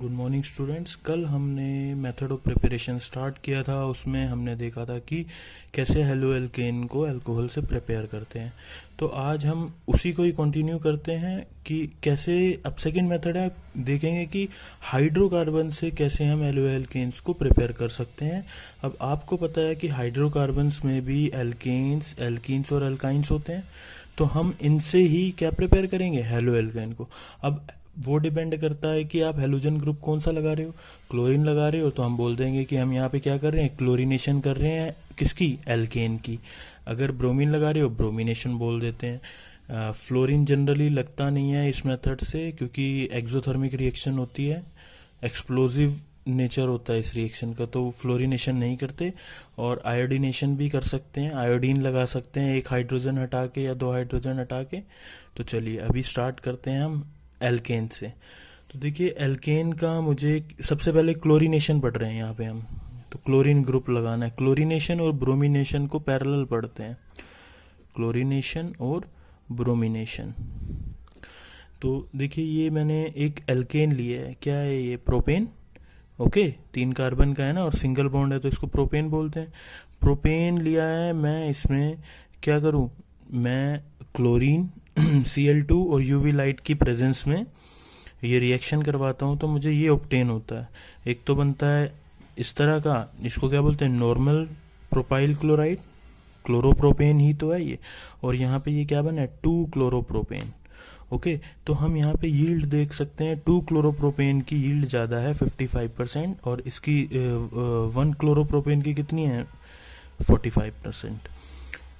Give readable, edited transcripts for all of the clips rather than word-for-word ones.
Good morning students. कल हमने method of preparation start किया था। उसमें हमने देखा था कि कैसे हेलो एल्केन को अल्कोहल से प्रिपेयर करते हैं। तो आज हम उसी को ही कंटिन्यू करते हैं कि कैसे, अब सेकंड मेथड है, देखेंगे कि हाइड्रोकार्बन से कैसे हम हेलो एल्केन्स को प्रिपेयर कर सकते हैं। अब आपको पता है कि हाइड्रोकार्बन्स में भी एल्केन्स, एल्कीन्स और अल्काइंस होते हैं। तो हम इनसे ही क्या प्रिपेयर करेंगे, हेलो एल्केन को। अब वो डिपेंड करता है कि आप हेलोजन ग्रुप कौन सा लगा रहे हो। क्लोरीन लगा रहे हो तो हम बोल देंगे कि हम यहाँ पे क्या कर रहे हैं, क्लोरीनेशन कर रहे हैं किसकी, एल्केन की। अगर ब्रोमीन लगा रहे हो ब्रोमिनेशन बोल देते हैं। फ्लोरीन जनरली लगता नहीं है इस मेथड से, क्योंकि एक्सोथर्मिक रिएक्शन होती है, एक्सप्लोजिव नेचर होता है इस रिएक्शन का, तो फ्लोरिनेशन नहीं करते। और आयोडीनेशन भी कर सकते हैं, आयोडीन लगा सकते हैं, एक हाइड्रोजन हटा के या दो हाइड्रोजन हटा के। तो चलिए अभी स्टार्ट करते हैं हम एल्केन से। तो देखिए एल्केन का मुझे सबसे पहले क्लोरीनेशन पढ़ रहे हैं यहाँ पे हम, तो क्लोरीन ग्रुप लगाना है। क्लोरीनेशन और ब्रोमिनेशन को पैरेलल पढ़ते हैं, क्लोरीनेशन और ब्रोमिनेशन। तो देखिए ये मैंने एक एल्केन लिया है, क्या है ये, प्रोपेन। ओके, 3 कार्बन का है ना और सिंगल बॉन्ड है तो इसको प्रोपेन बोलते हैं। प्रोपेन लिया है मैं, इसमें क्या करूं, मैं क्लोरीन Cl2 और यूवी लाइट की प्रेजेंस में ये रिएक्शन करवाता हूँ तो मुझे ये ऑब्टेन होता है। एक तो बनता है इस तरह का, इसको क्या बोलते हैं, नॉर्मल प्रोपाइल क्लोराइड, क्लोरोप्रोपेन ही तो है ये। और यहाँ पे ये क्या बना है, 2 क्लोरोप्रोपेन। ओके, तो हम यहाँ पे यील्ड देख सकते हैं, 2 क्लोरोप्रोपेन की यील्ड ज़्यादा है 55%, और इसकी 1 क्लोरोप्रोपेन की कितनी है, 45%।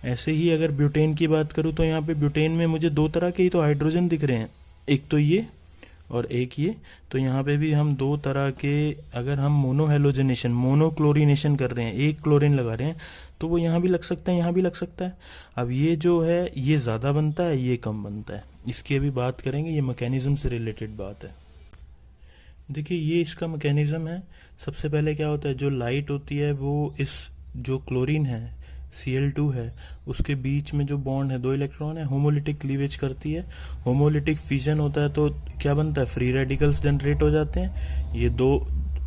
ऐसे ही अगर ब्यूटेन की बात करूँ तो यहाँ पे ब्यूटेन में मुझे 2 तरह के ही तो हाइड्रोजन दिख रहे हैं, एक तो ये और एक ये। तो यहाँ पे भी हम 2 तरह के, अगर हम मोनोहेलोजनेशन, मोनोक्लोरीनेशन कर रहे हैं, एक क्लोरीन लगा रहे हैं, तो वो यहाँ भी लग सकता है, यहाँ भी लग सकता है। अब ये जो है ये ज़्यादा बनता है, ये कम बनता है, इसकी अभी बात करेंगे, ये मैकेनिज्म से रिलेटेड बात है। देखिए ये इसका मैकेनिज्म है। सबसे पहले क्या होता है, जो लाइट होती है वो इस जो क्लोरीन है Cl2 है उसके बीच में जो बॉन्ड है, 2 इलेक्ट्रॉन है, होमोलिटिक क्लीवेज करती है, होमोलिटिक फिजन होता है तो क्या बनता है, फ्री रेडिकल्स जनरेट हो जाते हैं।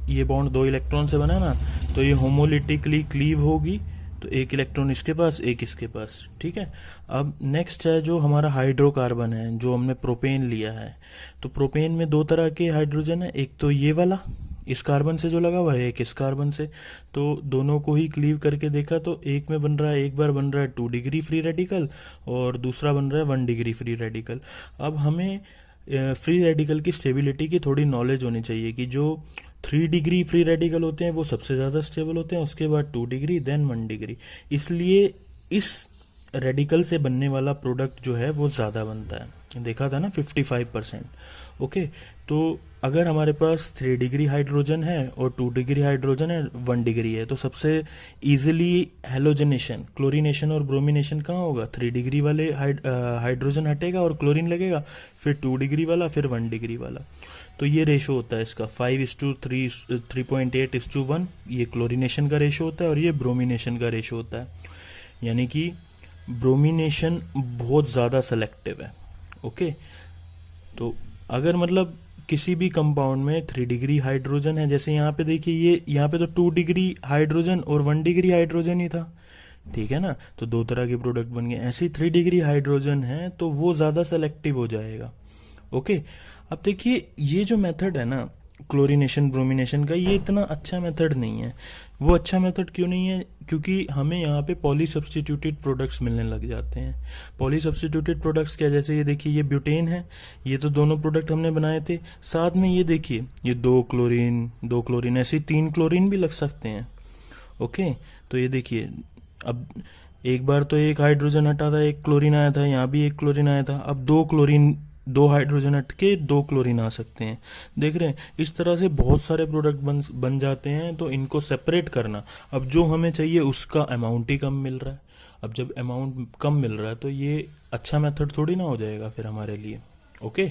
ये बॉन्ड 2 इलेक्ट्रॉन से बना ना, तो ये होमोलिटिकली क्लीव होगी, तो एक इलेक्ट्रॉन इसके पास, एक इसके पास, ठीक है। अब नेक्स्ट है जो हमारा हाइड्रोकार्बन है, जो हमने प्रोपेन लिया है। तो प्रोपेन में 2 तरह के हाइड्रोजन है, एक तो ये वाला इस कार्बन से जो लगा हुआ है, एक इस कार्बन से। तो दोनों को ही क्लीव करके देखा तो एक में बन रहा है, एक बार बन रहा है 2 डिग्री फ्री रेडिकल और दूसरा बन रहा है 1 डिग्री फ्री रेडिकल। अब हमें फ्री रेडिकल की स्टेबिलिटी की थोड़ी नॉलेज होनी चाहिए कि जो 3 डिग्री फ्री रेडिकल होते हैं वो सबसे ज़्यादा स्टेबल होते हैं, उसके बाद 2 डिग्री, देन 1 डिग्री। इसलिए इस रेडिकल से बनने वाला प्रोडक्ट जो है वो ज़्यादा बनता है, देखा था ना 55%। ओके, तो अगर हमारे पास 3 डिग्री हाइड्रोजन है और 2 डिग्री हाइड्रोजन है, 1 डिग्री है, तो सबसे इजीली हेलोजनेशन, क्लोरीनेशन और ब्रोमिनेशन कहाँ होगा, 3 डिग्री वाले हाइड्रोजन हटेगा और क्लोरीन लगेगा, फिर 2 डिग्री वाला, फिर 1 डिग्री वाला। तो ये रेशो होता है इसका 5:3, 3.8:1, ये क्लोरीनेशन का रेशो होता है और ये ब्रोमिनेशन का रेशो होता है। यानी कि ब्रोमिनेशन बहुत ज़्यादा सेलेक्टिव है। ओके, तो अगर मतलब किसी भी कंपाउंड में 3 डिग्री हाइड्रोजन है, जैसे यहाँ पे देखिए, ये यहाँ पे तो 2 डिग्री हाइड्रोजन और 1 डिग्री हाइड्रोजन ही था, ठीक है ना, तो 2 तरह के प्रोडक्ट बन गए। ऐसे ही 3 डिग्री हाइड्रोजन है तो वो ज़्यादा सेलेक्टिव हो जाएगा। ओके, अब देखिए ये जो मेथड है ना क्लोरीनेशन ब्रोमिनेशन का, ये इतना अच्छा मेथड नहीं है। वो अच्छा मेथड क्यों नहीं है, क्योंकि हमें यहाँ पे पॉली सब्सटीट्यूटेड प्रोडक्ट्स मिलने लग जाते हैं। पॉली सब्सटीट्यूटेड प्रोडक्ट्स क्या, जैसे ये देखिए ये ब्यूटेन है, ये तो दोनों प्रोडक्ट हमने बनाए थे, साथ में ये देखिए ये 2 क्लोरीन, ऐसे 3 क्लोरीन भी लग सकते हैं। ओके, तो ये देखिए अब एक बार तो एक हाइड्रोजन हटा था, एक क्लोरीन आया था, यहाँ भी एक क्लोरीन आया था, अब 2 हाइड्रोजन हट के 2 क्लोरीन आ सकते हैं। देख रहे हैं, इस तरह से बहुत सारे प्रोडक्ट बन जाते हैं। तो इनको सेपरेट करना, अब जो हमें चाहिए उसका अमाउंट ही कम मिल रहा है। अब जब अमाउंट कम मिल रहा है तो ये अच्छा मेथड थोड़ी ना हो जाएगा फिर हमारे लिए। ओके,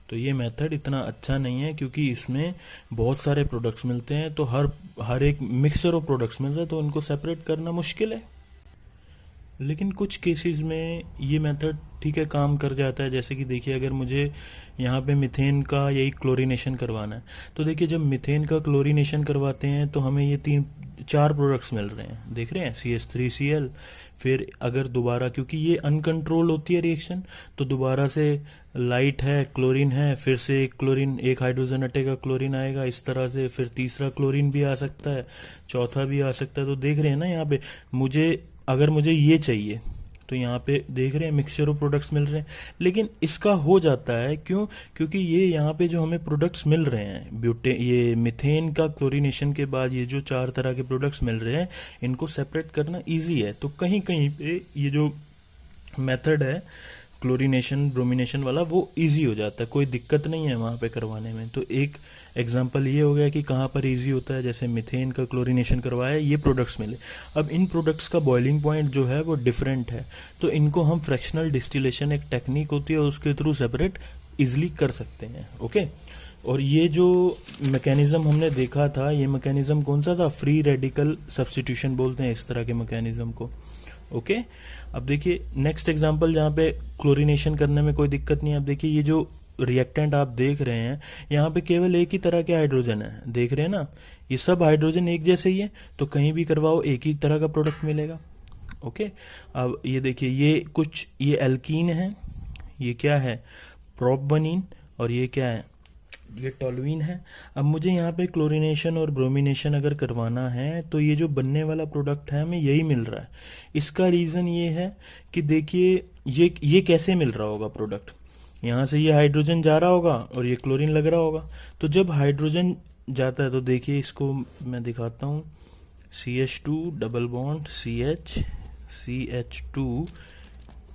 तो ये मेथड इतना अच्छा नहीं है क्योंकि इसमें बहुत सारे प्रोडक्ट्स मिलते हैं, तो हर एक मिक्सचर ऑफ प्रोडक्ट्स मिल रहे हैं, तो उनको सेपरेट करना मुश्किल है। लेकिन कुछ केसेस में ये मेथड ठीक है काम कर जाता है। जैसे कि देखिए, अगर मुझे यहाँ पे मिथेन का यही क्लोरीनेशन करवाना है, तो देखिए जब मिथेन का क्लोरीनेशन करवाते हैं तो हमें ये 4 प्रोडक्ट्स मिल रहे हैं, देख रहे हैं, CH3Cl। फिर अगर दोबारा, क्योंकि ये अनकंट्रोल होती है रिएक्शन, तो दोबारा से लाइट है, क्लोरीन है, फिर से एक क्लोरीन, एक हाइड्रोजन हटेगा, क्लोरीन आएगा, इस तरह से फिर तीसरा क्लोरीन भी आ सकता है, चौथा भी आ सकता है। तो देख रहे हैं ना यहाँ पे, अगर मुझे ये चाहिए तो यहाँ पे देख रहे हैं मिक्सचर ऑफ प्रोडक्ट्स मिल रहे हैं। लेकिन इसका हो जाता है क्यों? क्योंकि ये यहाँ पे जो हमें प्रोडक्ट्स मिल रहे हैं, ये मिथेन का क्लोरीनेशन के बाद ये जो 4 तरह के प्रोडक्ट्स मिल रहे हैं, इनको सेपरेट करना इजी है। तो कहीं कहीं पे ये जो मेथड है क्लोरीनेशन ब्रोमिनेशन वाला, वो इजी हो जाता है, कोई दिक्कत नहीं है वहाँ पे करवाने में। तो एक एग्जांपल ये हो गया कि कहाँ पर इजी होता है, जैसे मिथेन का क्लोरीनेशन करवाया, ये प्रोडक्ट्स मिले। अब इन प्रोडक्ट्स का बॉइलिंग पॉइंट जो है वो डिफरेंट है, तो इनको हम फ्रैक्शनल डिस्टिलेशन, एक टेक्निक होती है, उसके थ्रू सेपरेट इजिली कर सकते हैं। ओके, और ये जो मैकेनिज्म हमने देखा था, ये मैकेनिज्म कौन सा था? फ्री रेडिकल सब्स्टिट्यूशन बोलते हैं इस तरह के मैकेनिज्म को। ओके, अब देखिए नेक्स्ट एग्जांपल जहाँ पे क्लोरीनेशन करने में कोई दिक्कत नहीं है। अब देखिए ये जो रिएक्टेंट आप देख रहे हैं, यहाँ पे केवल एक ही तरह के हाइड्रोजन है, देख रहे हैं ना, ये सब हाइड्रोजन एक जैसे ही है, तो कहीं भी करवाओ एक ही तरह का प्रोडक्ट मिलेगा। ओके, अब ये देखिए, ये एल्कीन है, ये क्या है? प्रोपबनीन, और ये क्या है? ये टोलुइन है। अब मुझे यहाँ पे क्लोरीनेशन और ब्रोमिनेशन अगर करवाना है, तो ये जो बनने वाला प्रोडक्ट है हमें यही मिल रहा है। इसका रीज़न ये है कि देखिए ये कैसे मिल रहा होगा प्रोडक्ट, यहाँ से ये हाइड्रोजन जा रहा होगा और ये क्लोरीन लग रहा होगा। तो जब हाइड्रोजन जाता है, तो देखिए इसको मैं दिखाता हूँ, CH2 double bond CH CH2,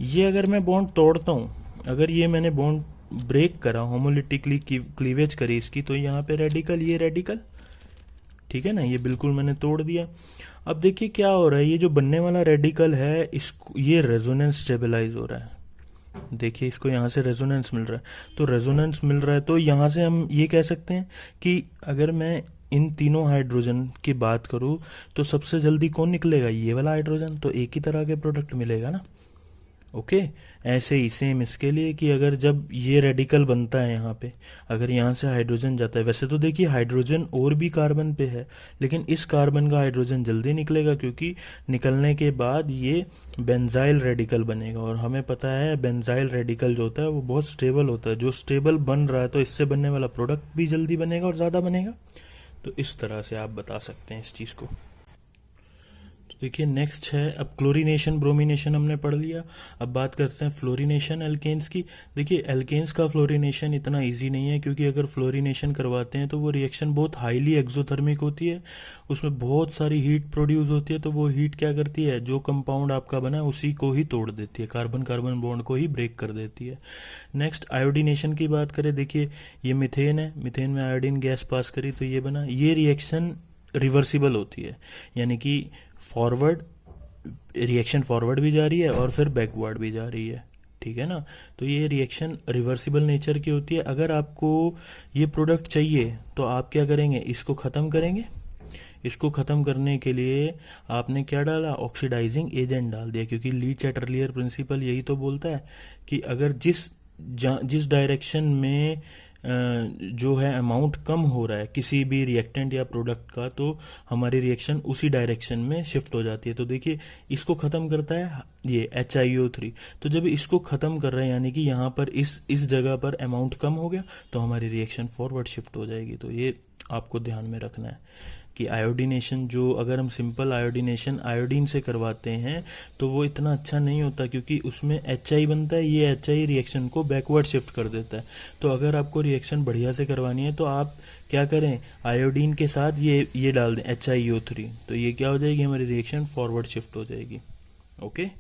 ये अगर मैं बॉन्ड तोड़ता हूँ, अगर ये मैंने बॉन्ड ब्रेक करा, होमोलिटिकली क्लीवेज करी इसकी, तो यहाँ पे रेडिकल, ये रेडिकल, ठीक है ना, ये बिल्कुल मैंने तोड़ दिया। अब देखिए क्या हो रहा है, ये जो बनने वाला रेडिकल है, इसको ये रेजोनेंस स्टेबलाइज हो रहा है। देखिए इसको यहाँ से रेजोनेंस मिल रहा है, तो रेजोनेंस मिल रहा है, तो यहाँ से हम ये कह सकते हैं कि अगर मैं इन तीनों हाइड्रोजन की बात करूँ, तो सबसे जल्दी कौन निकलेगा? ये वाला हाइड्रोजन, तो एक ही तरह के प्रोडक्ट मिलेगा ना। ओके, ऐसे ही सेम इसके लिए कि अगर जब ये रेडिकल बनता है यहाँ पे, अगर यहाँ से हाइड्रोजन जाता है, वैसे तो देखिए हाइड्रोजन और भी कार्बन पे है, लेकिन इस कार्बन का हाइड्रोजन जल्दी निकलेगा, क्योंकि निकलने के बाद ये बेंजाइल रेडिकल बनेगा। और हमें पता है बेंजाइल रेडिकल जो होता है वो बहुत स्टेबल होता है, जो स्टेबल बन रहा है, तो इससे बनने वाला प्रोडक्ट भी जल्दी बनेगा और ज़्यादा बनेगा। तो इस तरह से आप बता सकते हैं इस चीज़ को। देखिए नेक्स्ट है, अब क्लोरीनेशन ब्रोमिनेशन हमने पढ़ लिया, अब बात करते हैं फ्लोरीनेशन एल्केन्स की। देखिए एल्केन्स का फ्लोरीनेशन इतना इजी नहीं है, क्योंकि अगर फ्लोरीनेशन करवाते हैं तो वो रिएक्शन बहुत हाईली एक्सोथर्मिक होती है, उसमें बहुत सारी हीट प्रोड्यूस होती है। तो वो हीट क्या करती है, जो कंपाउंड आपका बना है उसी को ही तोड़ देती है, कार्बन कार्बन बॉन्ड को ही ब्रेक कर देती है। नेक्स्ट आयोडीनेशन की बात करें, देखिए ये मिथेन है, मिथेन में आयोडीन गैस पास करी तो ये बना। ये रिएक्शन रिवर्सिबल होती है, यानी कि फॉरवर्ड रिएक्शन फॉरवर्ड भी जा रही है और फिर बैकवर्ड भी जा रही है, ठीक है ना। तो ये रिएक्शन रिवर्सिबल नेचर की होती है। अगर आपको ये प्रोडक्ट चाहिए तो आप क्या करेंगे, इसको ख़त्म करेंगे। इसको ख़त्म करने के लिए आपने क्या डाला, ऑक्सीडाइजिंग एजेंट डाल दिया, क्योंकि लीड चैटरलियर प्रिंसिपल यही तो बोलता है कि अगर जिस डायरेक्शन में जो है अमाउंट कम हो रहा है किसी भी रिएक्टेंट या प्रोडक्ट का, तो हमारी रिएक्शन उसी डायरेक्शन में शिफ्ट हो जाती है। तो देखिए इसको ख़त्म करता है ये HiO3, तो जब इसको ख़त्म कर रहे हैं, यानी कि यहाँ पर इस जगह पर अमाउंट कम हो गया, तो हमारी रिएक्शन फॉरवर्ड शिफ्ट हो जाएगी। तो ये आपको ध्यान में रखना है कि आयोडीनेशन, जो अगर हम सिंपल आयोडीनेशन आयोडीन से करवाते हैं तो वो इतना अच्छा नहीं होता, क्योंकि उसमें HI बनता है, ये HI रिएक्शन को बैकवर्ड शिफ्ट कर देता है। तो अगर आपको रिएक्शन बढ़िया से करवानी है तो आप क्या करें, आयोडीन के साथ ये डाल दें HiO3, तो ये क्या हो जाएगी, हमारी रिएक्शन फॉरवर्ड शिफ्ट हो जाएगी। ओके।